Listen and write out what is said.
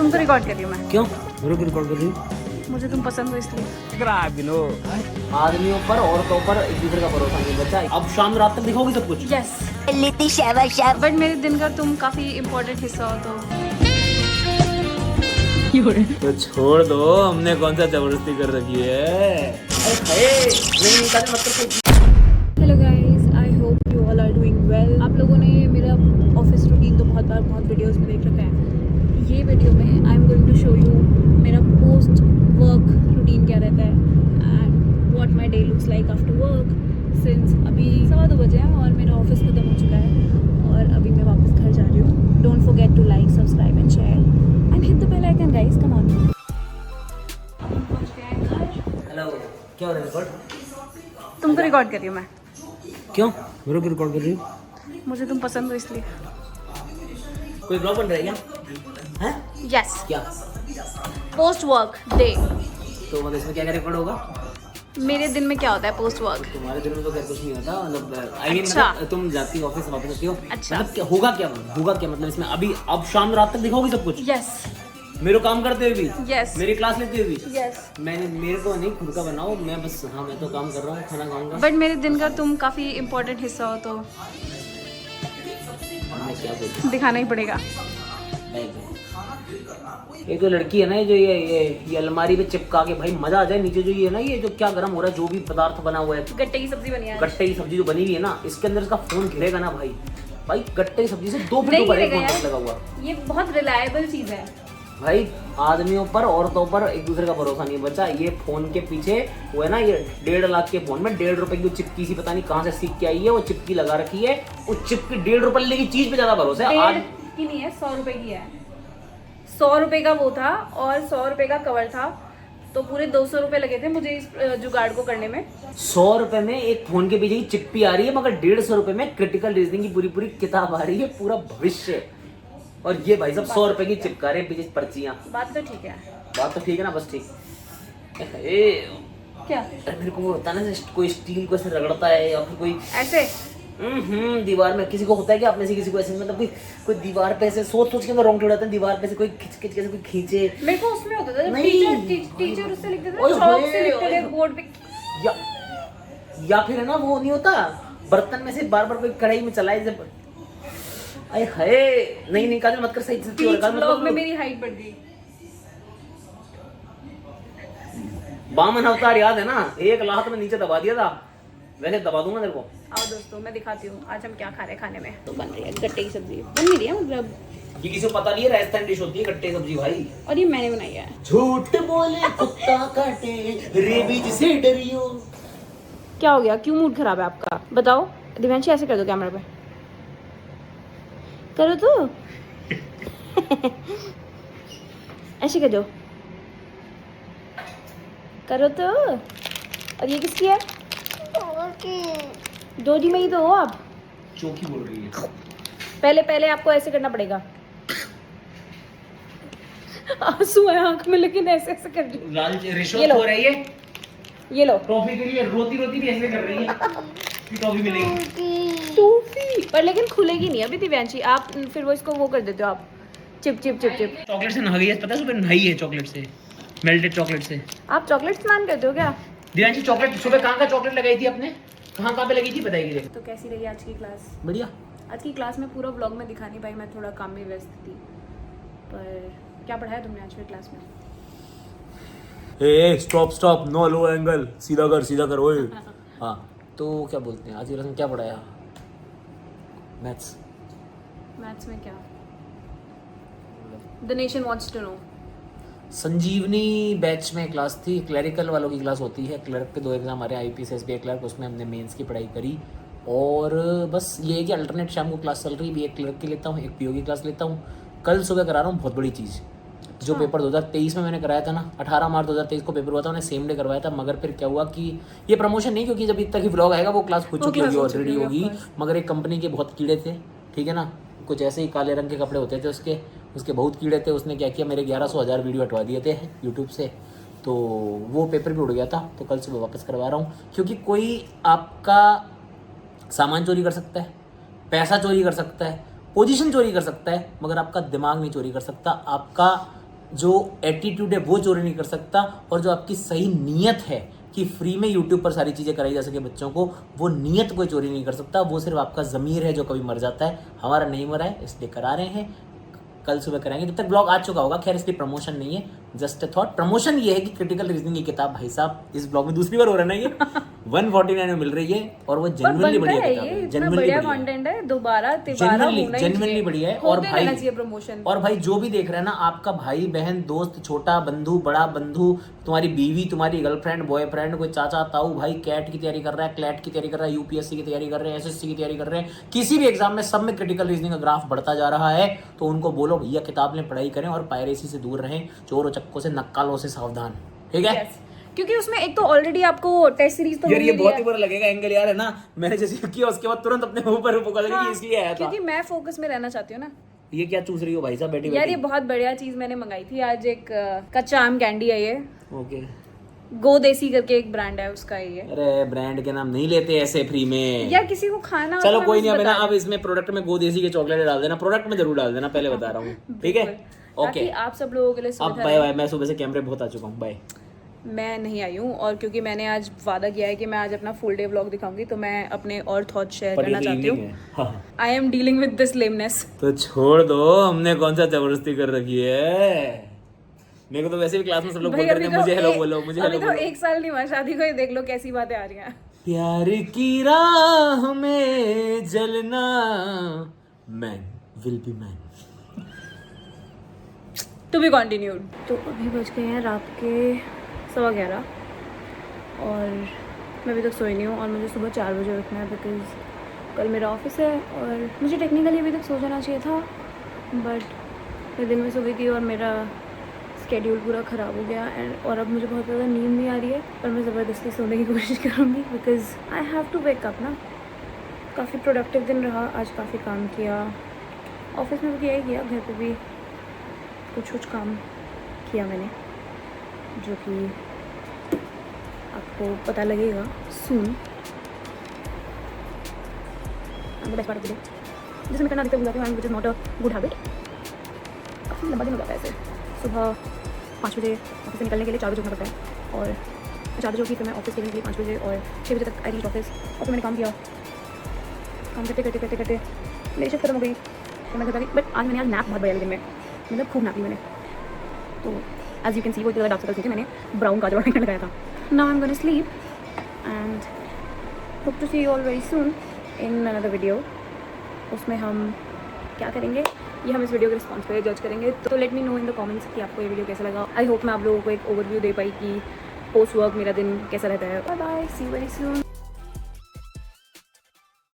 तुमको रिकॉर्ड कर रही हूँ मैं। क्यों मेरे को रिकॉर्ड कर रही हूँ? मुझे तुम पसंद हो इसलिए। आदमियों पर औरतों पर एक दूसरे का भरोसा नहीं बचा। अब शाम रात तक दिखाओगी सब कुछ। यस लिट्टी शाबाश बट मेरे दिन का तुम काफी इम्पोर्टेंट हिस्सा हो तो तो छोड़ दो, हमने कौन सा जबरदस्ती कर रखी है। Hello guys, I hope you all are doing well. आप लोगों ने मेरा ऑफिस रूटीन तो बहुत वीडियोस में देख रखा है। ये वीडियो में I am going to show you मेरा पोस्ट वर्क रूटीन क्या रहता है and what my day looks like after work since अभी 2:15 बजे हैं और मेरा ऑफिस खत्म हो चुका है और अभी मैं वापस घर जा रही हूँ। Don't forget to like, subscribe and share and hit the bell icon guys, come on. हम पहुँच गए हैं घर। हेलो, क्या हो रहा है रिकॉर्ड? तुमको रिकॉर्ड कर रही हूँ मैं। क्यों मेरे को रिकॉर्ड कर रही हूँ? मुझे तुम पसंद हो इसलिए। कोई ब्लॉग बन रहा है क्या? हैं? यस, क्या पोस्ट वर्क डे। तो मतलब इसमें क्या क्या रिकॉर्ड होगा? मेरे दिन में क्या होता है पोस्ट वर्क? तुम्हारे दिन में तो क्या कुछ नहीं होता, मतलब आई मीन अच्छा। तुम जाती हो ऑफिस वापस आती हो। अच्छा। मतलब क्या होगा, क्या मतलब इसमें अभी अब शाम रात तक दिखाओगी सब कुछ। यस मेरे को काम करते हुए भी, यस मेरी क्लास लेते हुए भी। यस मेरे को नहीं खुद का बनाओ, मैं बस मैं तो काम कर रहा हूँ, खाना खाऊंगा। बट मेरे दिन का तुम काफी इम्पोर्टेंट हिस्सा हो तो मैं क्या बोलूं? दिखाना ही पड़ेगा। ये जो लड़की है ना, जो ये अलमारी पे चिपका के, भाई मजा आ जाए। नीचे जो ये है ना, ये जो क्या गर्म हो रहा है, जो भी पदार्थ बना हुआ है, गट्टे की सब्जी बनी है। गट्टे की सब्जी जो बनी हुई है ना, इसके अंदर इसका फोन घिरेगा ना भाई गट्टे की सब्जी से 2 फीट नहीं ऊपर एक गिरेगा फोन यार। लगा हुआ। ये बहुत रिलायबल चीज है। भाई आदमियों पर औरतों पर एक दूसरे का भरोसा नहीं बचा। ये फोन के पीछे वो है ना, ये 1.5 लाख के फोन में 1.5 रुपए की चिपकी सी पता नहीं कहाँ से सीख के आई है, वो चिपकी लगा रखी है। उस चिपकी 1.5 रुपए की चीज पे ज्यादा भरोसा है। आज 1.5 की नहीं है, 100 रुपए की है। 100 रुपए का वो था और 100 रुपए का कवर था, तो पूरे 200 रुपए लगे थे मुझे इस जुगाड़ को करने में। 100 रुपए में एक फोन के पीछे की चिप्पी आ रही है, मगर 150 रुपए में क्रिटिकल रीजनिंग की पूरी किताब आ रही है, पूरा भविष्य। और ये भाई सब 100 रुपए की चिपका रहे हैं पीछे पर्चियां। बात तो ठीक है। बात तो ठीक है ना, बस ठीक। ए क्या मेरे को वो होता है ना, कोई स्टील को ऐसे रगड़ता है या फिर कोई ऐसे दीवार में, किसी को होता है कि आप में से किसी को ऐसे, मतलब कोई दीवार पे ऐसे सोच के अंदर रोंगटे उड़ाते हैं, दीवार पे से कोई खिंच कैसे कोई खींचे। मेरे को उसमें होता था जब नहीं। टीचर उससे लिखते थे, ओए चॉक होए, से लिखते थे ओए। बोर्ड पे। या फिर है ना, वो नहीं होता बर्तन में से बार कोई कढ़ाई में चलाए जब। अरे हाय, नहीं काजल मत कर, सही से बीच ब्लॉग में मेरी हाइट बढ़ गई। बामन अवतार याद है ना, 1 लाख में नीचे दबा दिया था, वैसे दबा दूंगा तेरे को। आओ दोस्तों, मैं दिखाती हूँ आज हम क्या खा रहे हैं। खाने में तो बन रही है गट्टे की सब्जी। बन नहीं रही है मतलब, ये किसी को पता नहीं है, राजस्थान डिश होती है गट्टे सब्जी भाई। और ये मैंने बनाई है। झूठ बोले कुत्ता काटे, रेबीज से डरियो। क्या हो गया, क्यों मूड खराब है आपका? बताओ दिव्यांशी, ऐसे कर दो कैमरा पे, करो तो ऐसे कर दो, करो तो। और ये किसकी है? डोरी में ही तो हो आप। चौकी बोल रही है। पहले आपको ऐसे करना पड़ेगा। आंसू है आंख में, लेकिन ऐसे कर रही हूँ। लाल ये रिश्वत लो। हो रही है, ये लो टॉफी के लिए रोती भी ऐसे कर रही है कि टॉफी मिलेगी। टॉफी पर, लेकिन खुलेगी नहीं अभी दिव्यांशी। आप फिर वो इसको वो कर देते हो आप, chip chip chip chip. Chocolate से नहा गई है, पता है? सुबह नहाई है चॉकलेट से, मेल्टेड चॉकलेट से। आप चॉकलेट स्नान करते हो क्या? दिव्यांशी चॉकलेट सुबह कहाँ का चॉकलेट लगाई थी आपने? कहाँ पे लगी थी बताइए देख। तो कैसी रही आज की क्लास? बढ़िया। आज की क्लास में पूरा व्लॉग में दिखा नहीं पाई, मैं थोड़ा काम में व्यस्त थी। पर क्या पढ़ाया तुमने आज की क्लास में? ए स्टॉप, नो लो एंगल, सीधा कर ओए। हाँ, तो क्या बोलते हैं आज की क्लास में क्या पढ़ाया? मैथ्स में क्या? The nation wants to know. Sanjeevani batch में क्लास थी, क्लरिकल वालों की क्लास होती है। क्लर्क के 2 एग्जाम आ रहे हैं, IPS SBI क्लर्क, उसमें हमने मेंस की पढ़ाई करी। और बस ये है कि अल्टरनेट शाम को क्लास चल रही है, एक क्लर्क की लेता हूँ, एक PO की क्लास लेता हूँ। कल सुबह करा रहा हूँ बहुत बड़ी चीज़, जो पेपर 2023 में मैंने कराया था ना, 18 मार्च 2023 को पेपर हुआ था, मैंने सेम डे करवाया था। मगर फिर क्या हुआ कि ये प्रमोशन नहीं, क्योंकि जब तक ही व्लॉग आएगा वो क्लास हो चुकी होगी, ऑलरेडी होगी। मगर एक कंपनी के बहुत कीड़े थे, ठीक है ना, कुछ ऐसे ही काले रंग के कपड़े होते थे उसके बहुत कीड़े थे। उसने क्या किया, मेरे 1100 वीडियो हटवा दिए थे यूट्यूब से, तो वो पेपर भी उड़ गया था। तो कल सुबह वापस करवा रहा हूँ, क्योंकि कोई आपका सामान चोरी कर सकता है, पैसा चोरी कर सकता है, पोजीशन चोरी कर सकता है, मगर आपका दिमाग नहीं चोरी कर सकता, आपका जो एटीट्यूड है वो चोरी नहीं कर सकता, और जो आपकी सही नीयत है कि फ्री में यूट्यूब पर सारी चीज़ें कराई जा सके बच्चों को, वो नीयत कोई चोरी नहीं कर सकता। वो सिर्फ आपका ज़मीर है जो कभी मर जाता है। हमारा नहीं मरा है, इसलिए करा रहे हैं, कल सुबह कराएंगे। जब तक ब्लॉग आ चुका होगा, खैर इसलिए प्रमोशन नहीं है, जस्ट ए थॉट। प्रमोशन ये है कि क्रिटिकल रीजनिंग की किताब भाई साहब इस ब्लॉग में दूसरी बार हो रहा है ना, ये 149 में मिल रही है, और वो जेन्युइनली बढ़िया किताब है, जेन्युइनली बढ़िया कंटेंट है, दोबारा तिबारा होना जेन्युइनली बढ़िया है। और भाई प्रमोशन, और भाई जो भी देख रहे हैं ना, आपका भाई बहन दोस्त, छोटा बंधु, बड़ा बंधु, तुम्हारी बीवी, तुम्हारी गर्लफ्रेंड, बॉयफ्रेंड, कोई चाचा ताऊ भाई कैट की तैयारी कर रहा है, क्लैट की तैयारी कर रहा है, यूपीएससी की तैयारी कर रहे हैं, एसएससी की तैयारी कर रहे हैं, किसी भी एग्जाम में सब में क्रिटिकल रीजनिंग का ग्राफ बढ़ता जा रहा है, तो उनको बोलो भैया किताब में पढ़ाई करें और पायरेसी से दूर रहें, चोर और चक्कों से, नक्कालों से सावधान, ठीक है? क्योंकि उसमें एक तो ऑलरेडी आपको टेस्ट सीरीज तो यार ये बहुत ही बुरा लगेगा एंगल यार, है ना, मैंने जैसे किया उसके बाद तुरंत अपने ऊपर पकड़ लिया कि इसलिए आया था, क्योंकि मैं फोकस में रहना चाहती हूँ ना। ये क्या चूस रही हो भाई साहब बैठी यार ये बहुत बढ़िया चीज मैंने मंगाई थी आज, एक कच्चा आम कैंडी है ये, ओके, गो देसी करके एक ब्रांड है उसका ये। अरे ब्रांड के नाम नहीं लेते ऐसे फ्री में यार किसी को खाना, चलो कोई नहीं, अब ना, अब इसमें प्रोडक्ट में गो देसी के चॉकलेट डाल देना, प्रोडक्ट में जरूर डाल देना, पहले बता रहा हूँ, ठीक है? ओके, आप सब लोगों के लिए अब बाय बाय, मैं सुबह से कैमरे बहुत आ चुका हूँ, बाय। मैं नहीं आई हूँ, और क्योंकि मैंने आज वादा किया है कि मैं आज अपना फुल डे व्लॉग दिखाऊंगी, तो मैं अपने और थॉट शेयर करना चाहती हूँ। I am dealing with this lameness. तो छोड़ दो, हमने कौन सा जबरदस्ती कर रखी है। मेरे को तो वैसे भी क्लास में सब लोग बोल रहे थे मुझे हेलो बोलो, मुझे हेलो बोलो। एक साल नहीं हुआ शादी को, ये देख लो कैसी बातें आ रही हैं। प्यार की राह में जलना, man will be man. To be continued. तो अभी बज गए हैं रात के 11:15 और मैं अभी तक सोई नहीं हूँ, और मुझे सुबह 4 बजे उठना है, बिकॉज कल मेरा ऑफिस है, और मुझे टेक्निकली अभी तक सो जाना चाहिए था, बट मैं दिन में सो गई थी और मेरा स्केड्यूल पूरा ख़राब हो गया, और अब मुझे बहुत ज़्यादा नींद नहीं आ रही है, और मैं ज़बरदस्ती सोने की कोशिश करूँगी, because I have to wake up ना। काफ़ी प्रोडक्टिव दिन रहा आज, काफ़ी काम किया, ऑफिस में भी किया ही किया, घर पे भी कुछ काम किया मैंने, जो कि आपको पता लगेगा soon. Best part of the day जिसे मैं करना अधिकतर भूल जाती हूँ, which is not a good habit. काफ़ी लंबा दिन हो जाता है ऐसे। सुबह 5 बजे ऑफिस से निकलने के लिए 4 बजे उठना पड़ता है, और 4 बजे उठी, फिर मैं ऑफिस के लिए 5 बजे, और 6 बजे तक आई रीच ऑफिस, और फिर मैंने काम किया। काम करते करते करते करते मेरी शिफ्ट खत्म हो गई, तो मैं घर आ गई। बट आज मैंने नैप बहुत बढ़िया दिन में, मतलब खूब नैप ली मैंने। तो एज यू कैन सी वो इतना डार्क सर्कल्स थे, मैंने ब्राउन काजल वाला लगाया था। Now I am gonna sleep and hope to see you all very soon in another video. उसमें हम क्या करेंगे, ये हम इस वीडियो के रिस्पॉन्स पे जज करेंगे। तो let me know in the comments कि आपको ये वीडियो कैसा लगा। आई होप मैं आप लोगों को एक ओवरव्यू दे पाई कि पोस्ट वर्क मेरा दिन कैसा रहता है। Bye bye, see you very soon.